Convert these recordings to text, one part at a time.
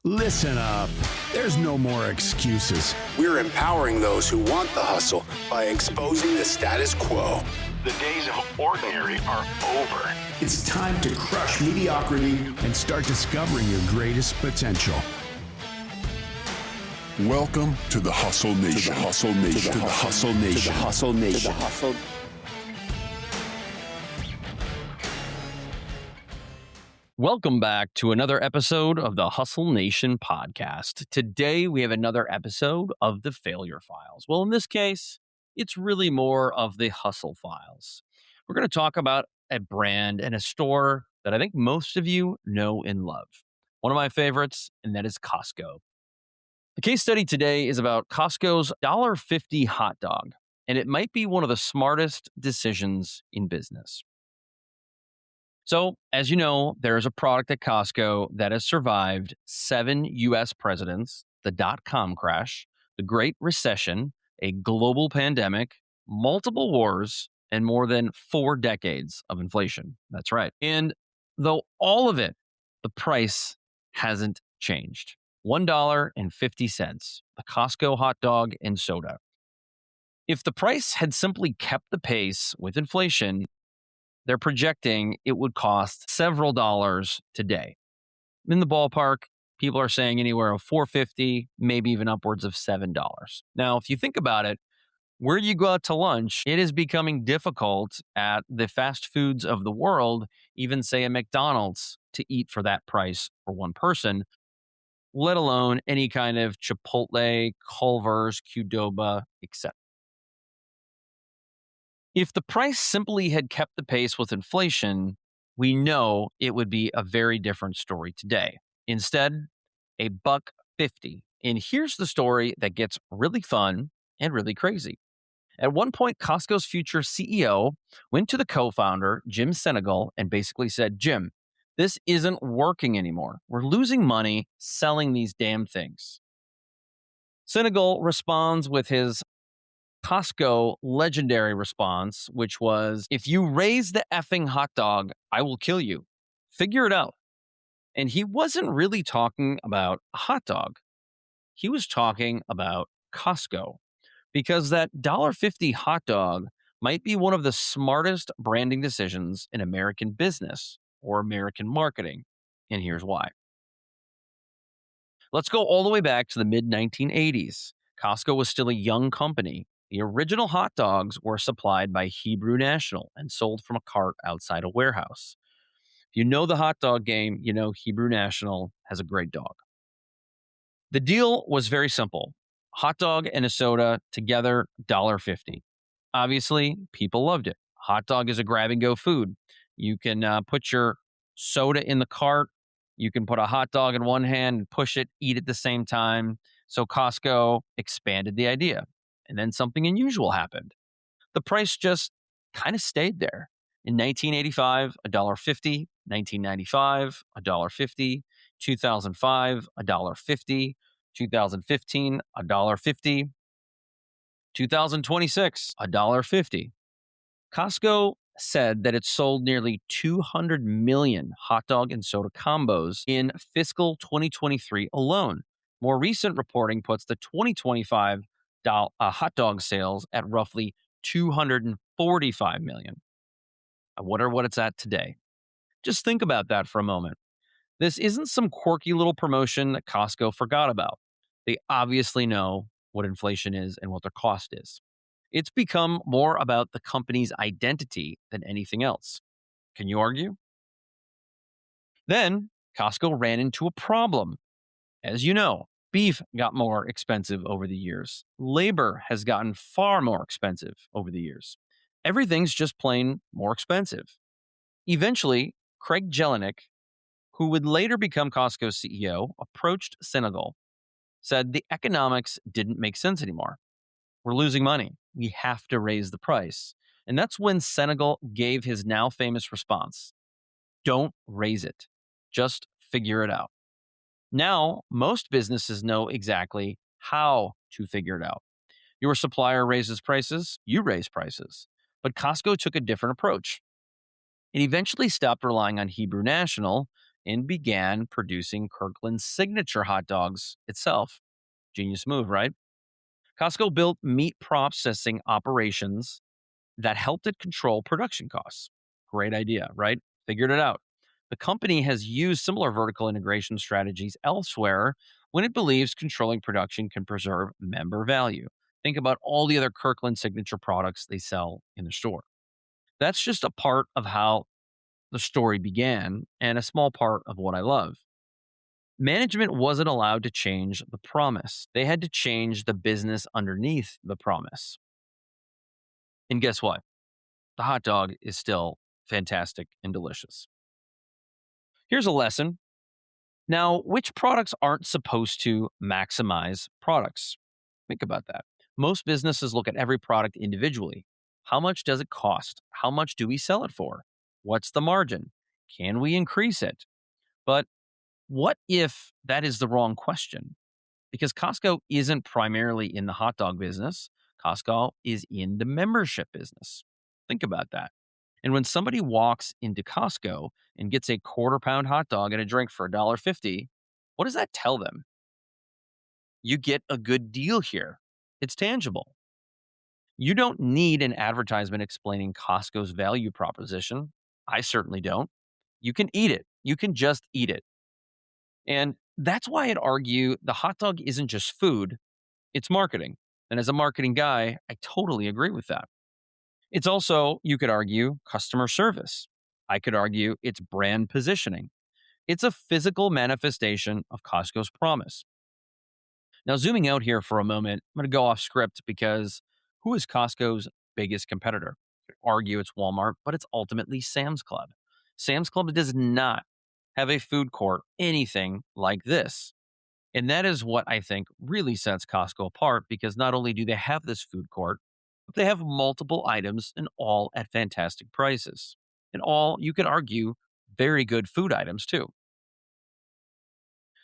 Listen up. There's no more excuses. We're empowering those who want the hustle by exposing the status quo. The days of ordinary are over. It's time to crush mediocrity and start discovering your greatest potential. Welcome to the Hustle Nation. To the Hustle Nation. To the Hustle Nation. To the Hustle Nation. To the Hustle. Welcome back to another episode of the Hustle Nation podcast. Today, we have another episode of the Failure Files. Well, in this case, it's really more of the Hustle Files. We're going to talk about a brand and a store that I think most of you know and love. One of my favorites, and that is Costco. The case study today is about Costco's $1.50 hot dog, and it might be one of the smartest decisions in business. So, as you know, there is a product at Costco that has survived 7 U.S. presidents, the dot-com crash, the Great Recession, a global pandemic, multiple wars, and more than 4 decades of inflation. That's right. And though all of it, the price hasn't changed. $1.50, the Costco hot dog and soda. If the price had simply kept the pace with inflation, they're projecting it would cost several dollars today. In the ballpark, people are saying anywhere of $4.50, maybe even upwards of $7. Now, if you think about it, where you go out to lunch, it is becoming difficult at the fast foods of the world, even say a McDonald's, to eat for that price for one person, let alone any kind of Chipotle, Culver's, Qdoba, etc. If the price simply had kept the pace with inflation, we know it would be a very different story today. Instead, $1.50. And here's the story that gets really fun and really crazy. At one point, Costco's future CEO went to the co-founder, Jim Sinegal, and basically said, Jim, this isn't working anymore. We're losing money selling these damn things. Sinegal responds with his Costco legendary response, which was, if you raise the effing hot dog, I will kill you. Figure it out. And he wasn't really talking about a hot dog. He was talking about Costco, because that $1.50 hot dog might be one of the smartest branding decisions in American business or American marketing. And here's why. Let's go all the way back to the mid-1980s. Costco was still a young company. The original hot dogs were supplied by Hebrew National and sold from a cart outside a warehouse. If you know the hot dog game, you know Hebrew National has a great dog. The deal was very simple. Hot dog and a soda together, $1.50. Obviously, people loved it. Hot dog is a grab-and-go food. You can put your soda in the cart. You can put a hot dog in one hand and push it, eat at the same time. So Costco expanded the idea. And then something unusual happened. The price just kind of stayed there. In 1985, $1.50. 1995, $1.50. 2005, $1.50. 2015, $1.50. 2026, $1.50. Costco said that it sold nearly 200 million hot dog and soda combos in fiscal 2023 alone. More recent reporting puts the 2025 hot dog sales at roughly 245 million. I wonder what it's at today. Just think about that for a moment. This isn't some quirky little promotion that Costco forgot about. They obviously know what inflation is and what their cost is. It's become more about the company's identity than anything else. Can you argue? Then Costco ran into a problem. As you know, beef got more expensive over the years. Labor has gotten far more expensive over the years. Everything's just plain more expensive. Eventually, Craig Jelinek, who would later become Costco's CEO, approached Sinegal, said the economics didn't make sense anymore. We're losing money. We have to raise the price. And that's when Sinegal gave his now famous response. Don't raise it. Just figure it out. Now, most businesses know exactly how to figure it out. Your supplier raises prices, you raise prices. But Costco took a different approach. It eventually stopped relying on Hebrew National and began producing Kirkland's signature hot dogs itself. Genius move, right? Costco built meat processing operations that helped it control production costs. Great idea, right? Figured it out. The company has used similar vertical integration strategies elsewhere when it believes controlling production can preserve member value. Think about all the other Kirkland signature products they sell in the store. That's just a part of how the story began and a small part of what I love. Management wasn't allowed to change the promise. They had to change the business underneath the promise. And guess what? The hot dog is still fantastic and delicious. Here's a lesson. Now, which products aren't supposed to maximize products? Think about that. Most businesses look at every product individually. How much does it cost? How much do we sell it for? What's the margin? Can we increase it? But what if that is the wrong question? Because Costco isn't primarily in the hot dog business. Costco is in the membership business. Think about that. And when somebody walks into Costco and gets a quarter-pound hot dog and a drink for $1.50, what does that tell them? You get a good deal here. It's tangible. You don't need an advertisement explaining Costco's value proposition. I certainly don't. You can eat it. You can just eat it. And that's why I'd argue the hot dog isn't just food, it's marketing. And as a marketing guy, I totally agree with that. It's also, you could argue, customer service. I could argue it's brand positioning. It's a physical manifestation of Costco's promise. Now, zooming out here for a moment, I'm going to go off script because who is Costco's biggest competitor? You could argue it's Walmart, but it's ultimately Sam's Club. Sam's Club does not have a food court, anything like this. And that is what I think really sets Costco apart because not only do they have this food court, but they have multiple items and all at fantastic prices. And all, you could argue, very good food items too.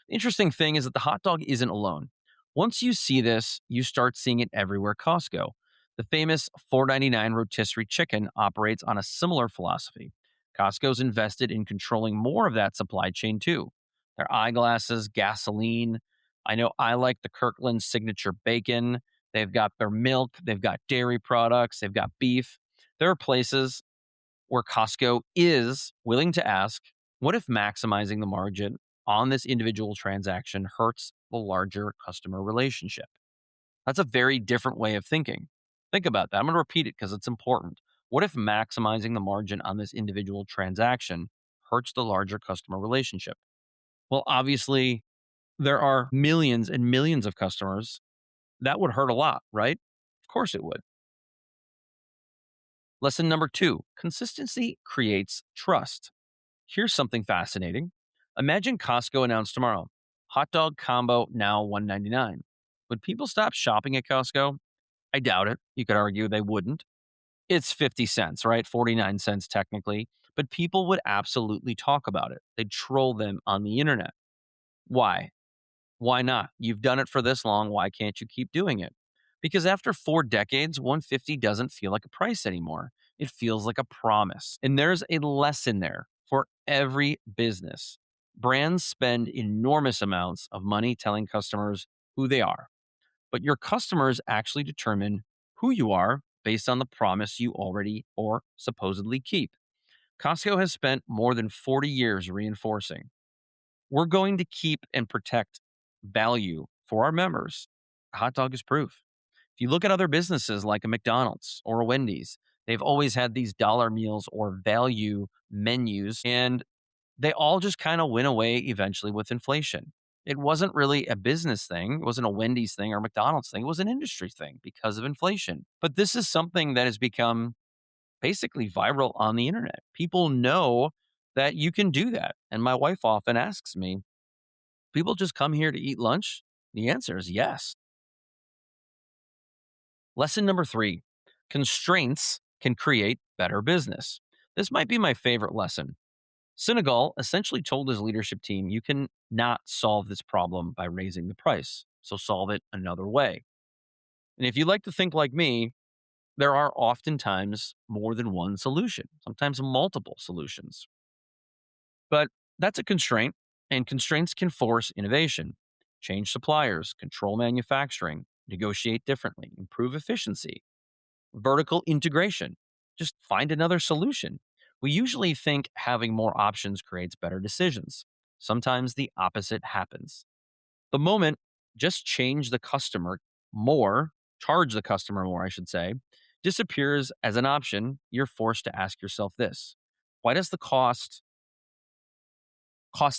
The interesting thing is that the hot dog isn't alone. Once you see this, you start seeing it everywhere Costco. The famous $4.99 rotisserie chicken operates on a similar philosophy. Costco's invested in controlling more of that supply chain too. Their eyeglasses, gasoline. I know I like the Kirkland signature bacon. They've got their milk. They've got dairy products. They've got beef. There are places where Costco is willing to ask, what if maximizing the margin on this individual transaction hurts the larger customer relationship? That's a very different way of thinking. Think about that. I'm going to repeat it because it's important. What if maximizing the margin on this individual transaction hurts the larger customer relationship? Well, obviously, there are millions and millions of customers. That would hurt a lot, right? Of course it would. Lesson number 2, consistency creates trust. Here's something fascinating. Imagine Costco announced tomorrow, hot dog combo now $1.99. Would people stop shopping at Costco? I doubt it. You could argue they wouldn't. It's 50 cents, right? 49 cents technically, but people would absolutely talk about it. They'd troll them on the internet. Why? Why not? You've done it for this long. Why can't you keep doing it? Because after 4 decades, 150 doesn't feel like a price anymore. It feels like a promise. And there's a lesson there for every business. Brands spend enormous amounts of money telling customers who they are, but your customers actually determine who you are based on the promise you already or supposedly keep. Costco has spent more than 40 years reinforcing we're going to keep and protect value for our members. A hot dog is proof. If you look at other businesses like a McDonald's or a Wendy's, they've always had these dollar meals or value menus, and they all just kind of went away eventually with inflation. It wasn't really a business thing. It wasn't a Wendy's thing or a McDonald's thing. It was an industry thing because of inflation. But this is something that has become basically viral on the internet. People know that you can do that. And my wife often asks me, people just come here to eat lunch? The answer is yes. Lesson number 3, constraints can create better business. This might be my favorite lesson. Sinegal essentially told his leadership team, you can not solve this problem by raising the price. So solve it another way. And if you like to think like me, there are oftentimes more than one solution, sometimes multiple solutions. But That's a constraint, and constraints can force innovation, change suppliers, control manufacturing, negotiate differently, improve efficiency, vertical integration. Just find another solution. We usually think having more options creates better decisions. Sometimes the opposite happens. The moment, just change the customer more, charge the customer more, I should say, disappears as an option. You're forced to ask yourself this: why does the cost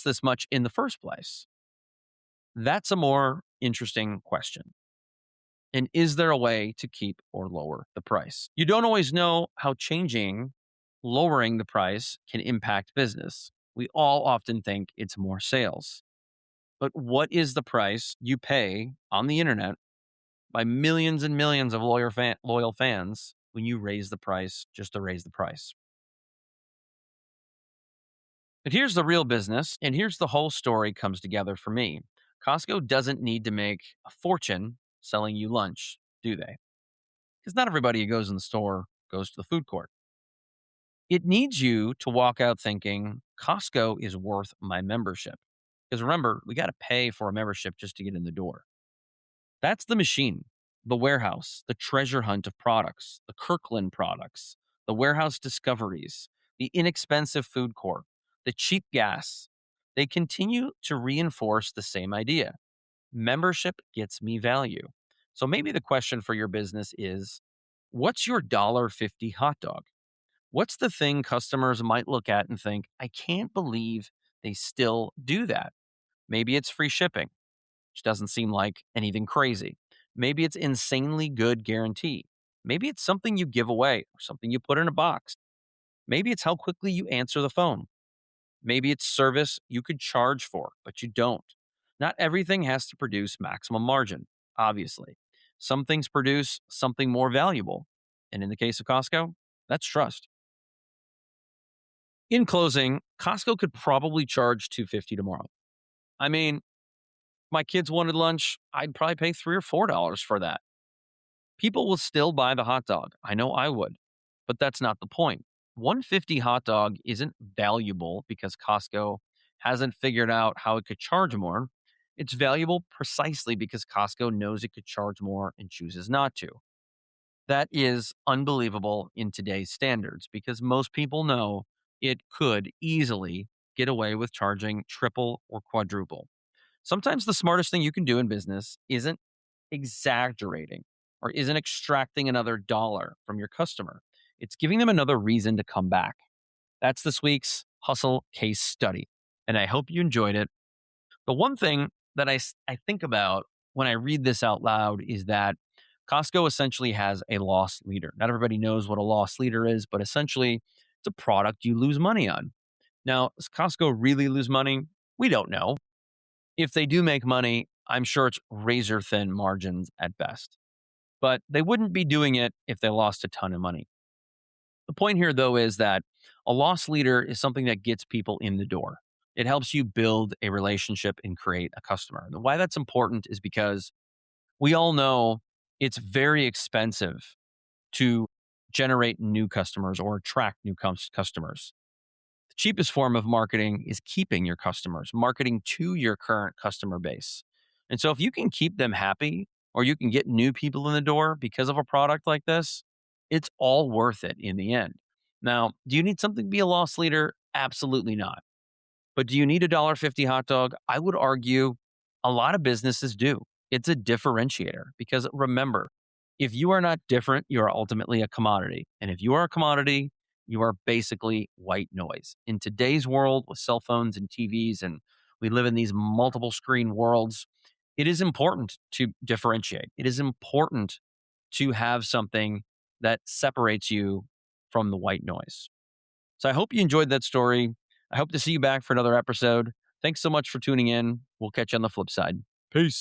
this much in the first place? That's a more interesting question. And is there a way to keep or lower the price? You don't always know how lowering the price can impact business. We all often think it's more sales. But what is the price you pay on the internet by millions and millions of loyal fans when you raise the price just to raise the price? But here's the real business, and here's the whole story comes together for me. Costco doesn't need to make a fortune selling you lunch, do they? Because not everybody who goes in the store goes to the food court. It needs you to walk out thinking Costco is worth my membership. Because remember, we got to pay for a membership just to get in the door. That's the machine, the warehouse, the treasure hunt of products, the Kirkland products, the warehouse discoveries, the inexpensive food court, the cheap gas. They continue to reinforce the same idea. Membership gets me value. So maybe the question for your business is, what's your $1.50 hot dog? What's the thing customers might look at and think, I can't believe they still do that? Maybe it's free shipping, which doesn't seem like anything crazy. Maybe it's insanely good guarantee. Maybe it's something you give away or something you put in a box. Maybe it's how quickly you answer the phone. Maybe it's service you could charge for, but you don't. Not everything has to produce maximum margin, obviously. Some things produce something more valuable. And in the case of Costco, that's trust. In closing, Costco could probably charge $2.50 tomorrow. I mean, my kids wanted lunch, I'd probably pay $3 or $4 for that. People will still buy the hot dog. I know I would, but that's not the point. 150 hot dog isn't valuable because Costco hasn't figured out how it could charge more. It's valuable precisely because Costco knows it could charge more and chooses not to. That is unbelievable in today's standards because most people know it could easily get away with charging triple or quadruple. Sometimes the smartest thing you can do in business isn't exaggerating or isn't extracting another dollar from your customer. It's giving them another reason to come back. That's this week's Hustle case study. And I hope you enjoyed it. The one thing that I think about when I read this out loud is that Costco essentially has a loss leader. Not everybody knows what a loss leader is, but essentially it's a product you lose money on. Now, does Costco really lose money? We don't know. If they do make money, I'm sure it's razor thin margins at best. But they wouldn't be doing it if they lost a ton of money. The point here, though, is that a loss leader is something that gets people in the door. It helps you build a relationship and create a customer. And why that's important is because we all know it's very expensive to generate new customers or attract new customers. The cheapest form of marketing is keeping your customers, marketing to your current customer base. And so if you can keep them happy or you can get new people in the door because of a product like this, it's all worth it in the end. Now, do you need something to be a loss leader? Absolutely not. But do you need a $1.50 hot dog? I would argue a lot of businesses do. It's a differentiator because remember, if you are not different, you are ultimately a commodity. And if you are a commodity, you are basically white noise. In today's world with cell phones and TVs, and we live in these multiple screen worlds, it is important to differentiate. It is important to have something that separates you from the white noise. So I hope you enjoyed that story. I hope to see you back for another episode. Thanks so much for tuning in. We'll catch you on the flip side. Peace.